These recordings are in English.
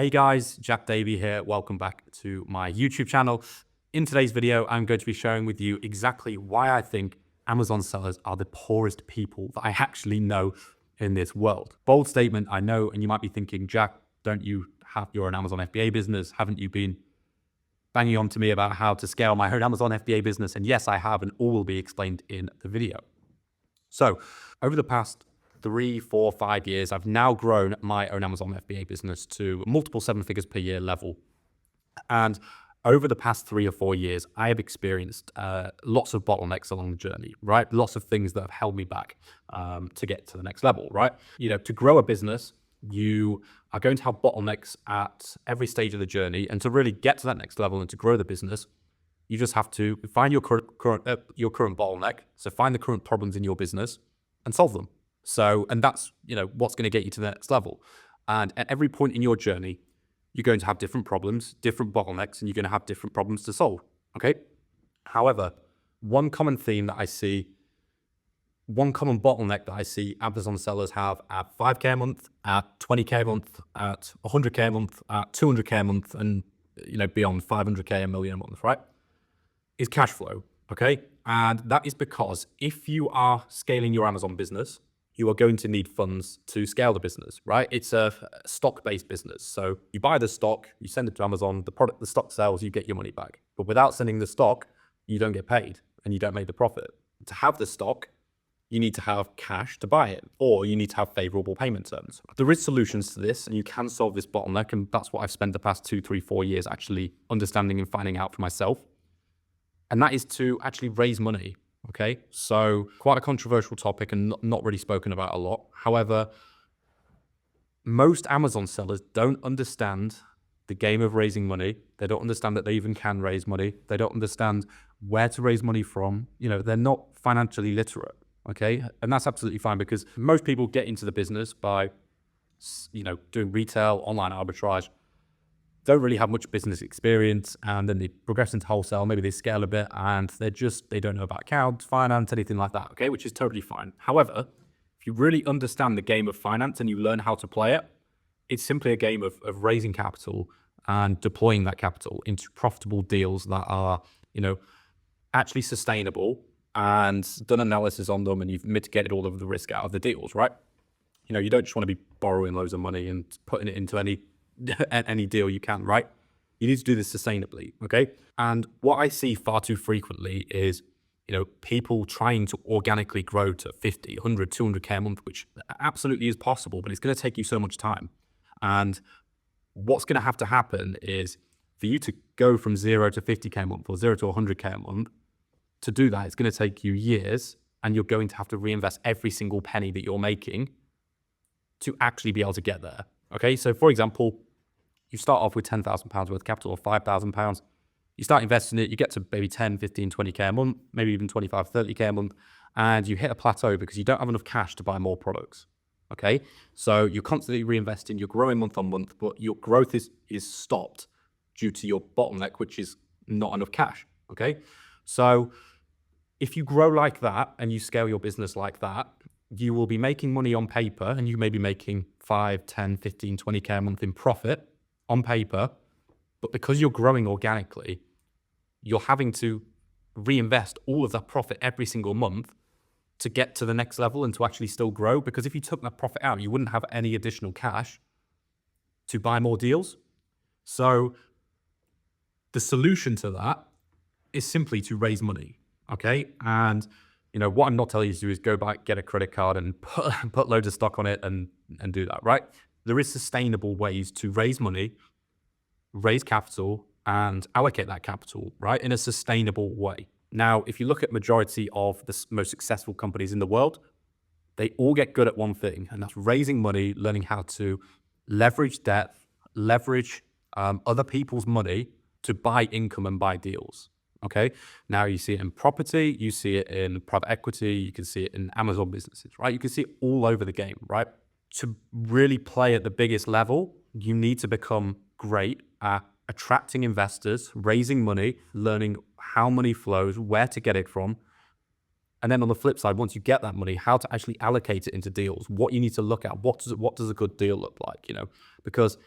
Hey guys, Jack Davey here. Welcome back to my YouTube channel. In today's video, I'm going to be sharing with you exactly why I think Amazon sellers are the poorest people that I actually know in this world. Bold statement, I know, and you might be thinking, Jack, you're an Amazon FBA business. Haven't you been banging on to me about how to scale my own Amazon FBA business? And yes, I have, and all will be explained in the video. So over the past 3, 4, 5 years, I've now grown my own Amazon FBA business to multiple 7 figures per year level. And over the past 3 or 4 years, I have experienced lots of bottlenecks along the journey, right? Lots of things that have held me back to get to the next level, right? To grow a business, you are going to have bottlenecks at every stage of the journey. And to really get to that next level and to grow the business, you just have to find your current bottleneck. So find the current problems in your business and solve them. And that's, what's going to get you to the next level. And at every point in your journey, you're going to have different problems, different bottlenecks, and you're going to have different problems to solve. Okay. However, one common theme that I see, one common bottleneck that I see Amazon sellers have at 5K a month, at 20K a month, at 100K a month, at 200K a month, and beyond 500K, a million a month, right? Is cash flow. Okay. And that is because if you are scaling your Amazon business, you are going to need funds to scale the business, right? It's a stock-based business. So you buy the stock, you send it to Amazon, the stock sells, you get your money back. But without sending the stock, you don't get paid and you don't make the profit. To have the stock, you need to have cash to buy it, or you need to have favorable payment terms. There is solutions to this, and you can solve this bottleneck. And that's what I've spent the past 2, 3, 4 years actually understanding and finding out for myself. And that is to actually raise money. Okay, so quite a controversial topic and not really spoken about a lot. However, most Amazon sellers don't understand the game of raising money. They don't understand that they even can raise money. They don't understand where to raise money from. They're not financially literate. Okay, and that's absolutely fine because most people get into the business by, doing retail, online arbitrage, don't really have much business experience, and then they progress into wholesale. Maybe they scale a bit and they don't know about accounts, finance, anything like that, okay, which is totally fine. However, if you really understand the game of finance and you learn how to play it, it's simply a game of raising capital and deploying that capital into profitable deals that are, actually sustainable, and done analysis on them, and you've mitigated all of the risk out of the deals, right? You don't just want to be borrowing loads of money and putting it into any deal you can, right? You need to do this sustainably, okay? And what I see far too frequently is, people trying to organically grow to 50, 100, 200K a month, which absolutely is possible, but it's going to take you so much time. And what's going to have to happen is for you to go from 0 to 50K a month or 0 to 100K a month, to do that, it's going to take you years, and you're going to have to reinvest every single penny that you're making to actually be able to get there. Okay, so for example, you start off with £10,000 worth of capital or £5,000. You start investing it, you get to maybe 10, 15, 20K a month, maybe even 25, 30K a month, and you hit a plateau because you don't have enough cash to buy more products. Okay, so you're constantly reinvesting, you're growing month on month, but your growth is stopped due to your bottleneck, which is not enough cash. Okay, so if you grow like that and you scale your business like that, you will be making money on paper, and you may be making 5, 10, 15, 20K a month in profit on paper. But because you're growing organically, you're having to reinvest all of that profit every single month to get to the next level and to actually still grow. Because if you took that profit out, you wouldn't have any additional cash to buy more deals. So the solution to that is simply to raise money. Okay. And what I'm not telling you to do is go back, get a credit card and put loads of stock on it and do that, right? There is sustainable ways to raise money, raise capital, and allocate that capital, right, in a sustainable way. Now, if you look at majority of the most successful companies in the world, they all get good at one thing, and that's raising money, learning how to leverage debt, leverage other people's money to buy income and buy deals. Okay, now you see it in property, you see it in private equity, you can see it in Amazon businesses, right? You can see it all over the game, right? To really play at the biggest level, you need to become great at attracting investors, raising money, learning how money flows, where to get it from. And then on the flip side, once you get that money, how to actually allocate it into deals, what you need to look at, what does a good deal look like, because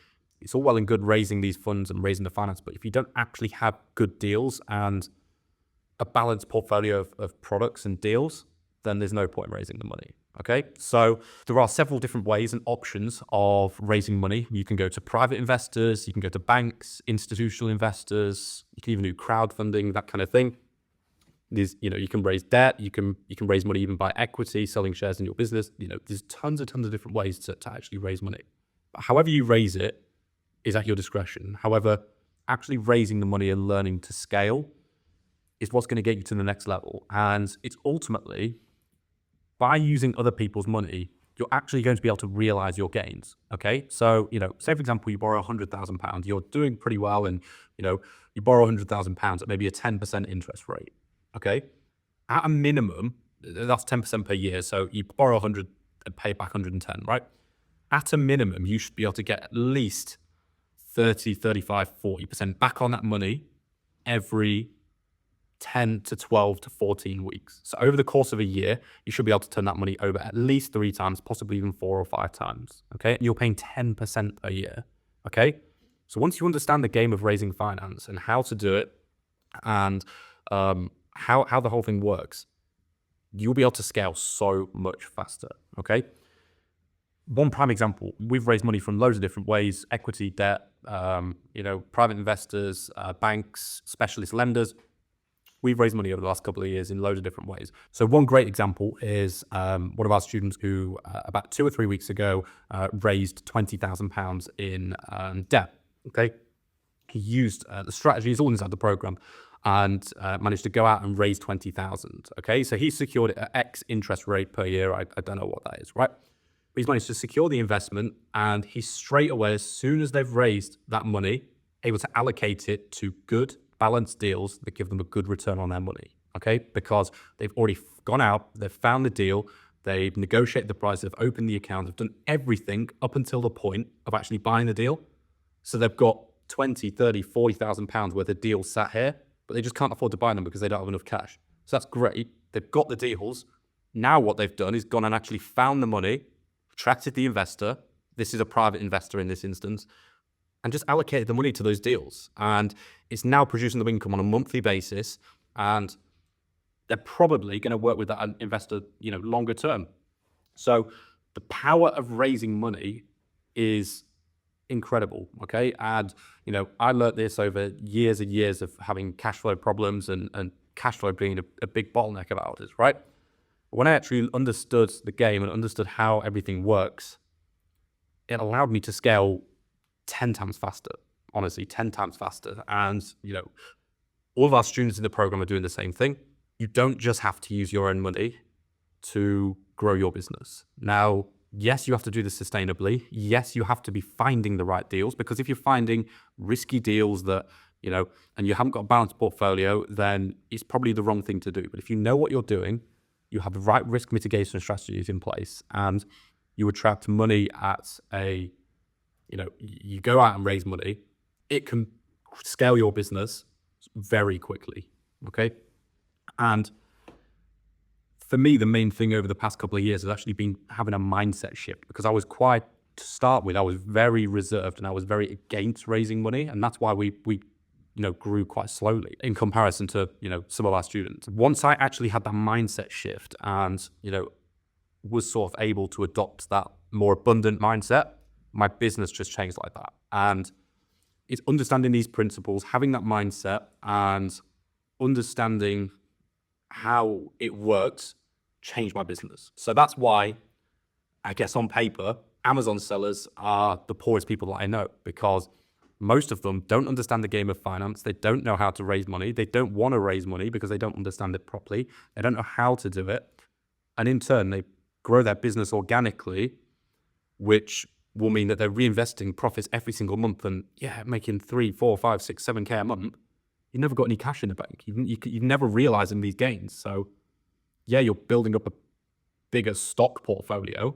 it's all well and good raising these funds and raising the finance, but if you don't actually have good deals and a balanced portfolio of products and deals, then there's no point in raising the money. Okay, so there are several different ways and options of raising money. You can go to private investors, you can go to banks, institutional investors, you can even do crowdfunding, that kind of thing. There's, you can raise debt, you can raise money even by equity, selling shares in your business. There's tons of different ways to actually raise money. However you raise it is at your discretion. However, actually raising the money and learning to scale is what's going to get you to the next level. And it's ultimately, by using other people's money, you're actually going to be able to realize your gains. Okay. So, say for example, you borrow £100,000, you're doing pretty well. And, you borrow £100,000 at maybe a 10% interest rate. Okay. At a minimum, that's 10% per year. So you borrow 100 and pay back 110, right? At a minimum, you should be able to get at least 30, 35, 40% back on that money every 10 to 12 to 14 weeks. So over the course of a year, you should be able to turn that money over at least 3 times, possibly even 4 or 5 times. Okay. And you're paying 10% a year. Okay. So once you understand the game of raising finance and how to do it and how the whole thing works, you'll be able to scale so much faster. Okay. One prime example, we've raised money from loads of different ways: equity, debt, private investors, banks, specialist lenders. We've raised money over the last couple of years in loads of different ways. So one great example is one of our students who about 2 or 3 weeks ago raised £20,000 in debt. Okay. He used the strategy, it's all inside the program, and managed to go out and raise 20,000. Okay. So he secured it at X interest rate per year. I don't know what that is, right? He's managed to secure the investment, and he's straight away, as soon as they've raised that money, able to allocate it to good, balanced deals that give them a good return on their money. Okay, because they've already gone out, they've found the deal, they've negotiated the price, they've opened the account, they've done everything up until the point of actually buying the deal. So they've got 20, 30, 40,000 pounds worth of deals sat here, but they just can't afford to buy them because they don't have enough cash. So that's great. They've got the deals. Now what they've done is gone and actually found the money, attracted the investor. This is a private investor in this instance, and just allocated the money to those deals. And it's now producing the income on a monthly basis. And they're probably going to work with that investor, longer term. So the power of raising money is incredible. Okay. And, I learned this over years and years of having cash flow problems and cash flow being a big bottleneck of ours, right? When I actually understood the game and understood how everything works, it allowed me to scale 10 times faster, honestly, 10 times faster. And, all of our students in the program are doing the same thing. You don't just have to use your own money to grow your business. Now, yes, you have to do this sustainably. Yes, you have to be finding the right deals, because if you're finding risky deals that, and you haven't got a balanced portfolio, then it's probably the wrong thing to do. But if you know what you're doing, you have the right risk mitigation strategies in place, and you attract money at you go out and raise money, it can scale your business very quickly. Okay. And for me, the main thing over the past couple of years has actually been having a mindset shift, because I was to start with, I was very reserved and I was very against raising money. And that's why we grew quite slowly in comparison to, some of our students. Once I actually had that mindset shift and, was sort of able to adopt that more abundant mindset, my business just changed like that. And it's understanding these principles, having that mindset, and understanding how it works changed my business. So that's why, I guess on paper, Amazon sellers are the poorest people that I know, because most of them don't understand the game of finance. They don't know how to raise money. They don't want to raise money because they don't understand it properly. They don't know how to do it. And in turn, they grow their business organically, which will mean that they're reinvesting profits every single month and making 3, 4, 5, 6, 7K a month. You've never got any cash in the bank. You've never realizing these gains. So you're building up a bigger stock portfolio,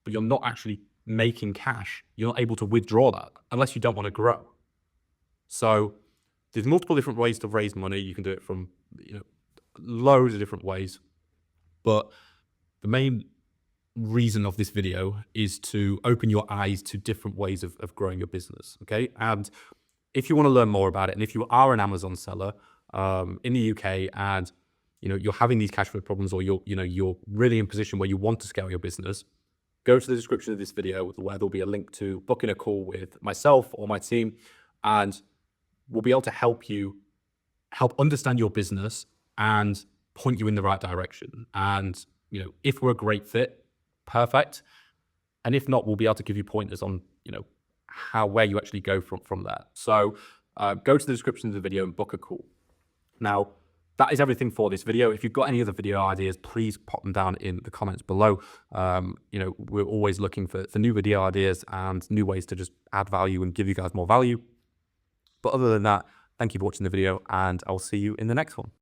but you're not actually making cash. You're not able to withdraw that unless you don't want to grow. So there's multiple different ways to raise money. You can do it from, loads of different ways. But the main reason of this video is to open your eyes to different ways of growing your business. Okay. And if you want to learn more about it, and if you are an Amazon seller in the UK, and you're having these cash flow problems, or you're really in a position where you want to scale your business, go to the description of this video where there'll be a link to booking a call with myself or my team, and we'll be able to help understand your business and point you in the right direction. And if we're a great fit, perfect. And if not, we'll be able to give you pointers on where you actually go from there. So go to the description of the video and book a call. Now, that is everything for this video. If you've got any other video ideas, please pop them down in the comments below. We're always looking for new video ideas and new ways to just add value and give you guys more value. But other than that, thank you for watching the video, and I'll see you in the next one.